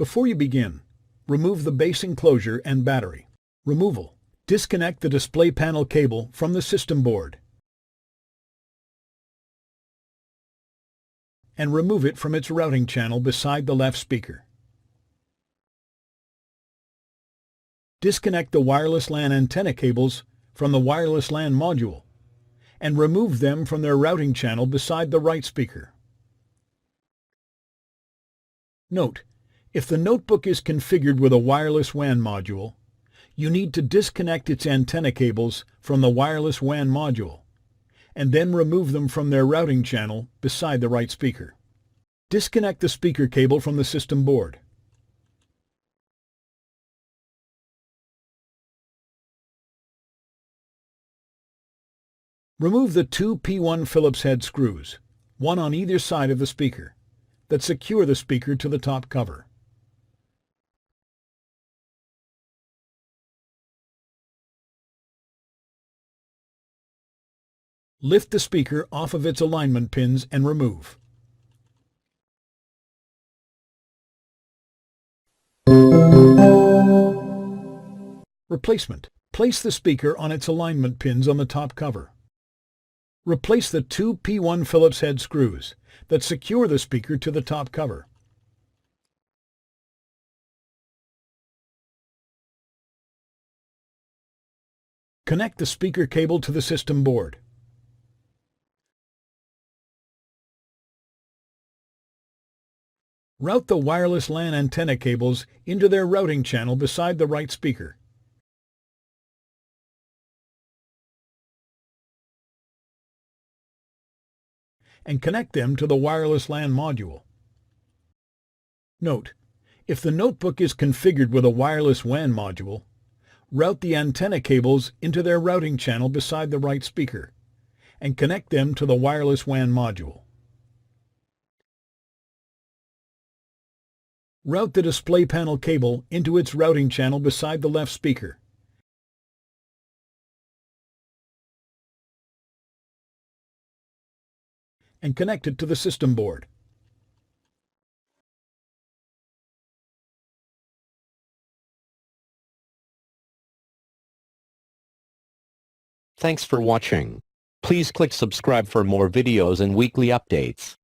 Before you begin, remove the base enclosure and battery. Removal. Disconnect the display panel cable from the system board and remove it from its routing channel beside the left speaker. Disconnect the wireless LAN antenna cables from the wireless LAN module and remove them from their routing channel beside the right speaker. Note, if the notebook is configured with a wireless WAN module, you need to disconnect its antenna cables from the wireless WAN module and then remove them from their routing channel beside the right speaker. Disconnect the speaker cable from the system board. Remove the two P1 Phillips head screws, one on either side of the speaker, that secure the speaker to the top cover. Lift the speaker off of its alignment pins and remove. Replacement. Place the speaker on its alignment pins on the top cover. Replace the two P1 Phillips head screws that secure the speaker to the top cover. Connect the speaker cable to the system board. Route the wireless LAN antenna cables into their routing channel beside the right speaker. And connect them to the wireless LAN module. Note, if the notebook is configured with a wireless WAN module, route the antenna cables into their routing channel beside the right speaker and connect them to the wireless WAN module. Route the display panel cable into its routing channel beside the left speaker. And connect it to the system board. Thanks for watching. Please click subscribe for more videos and weekly updates.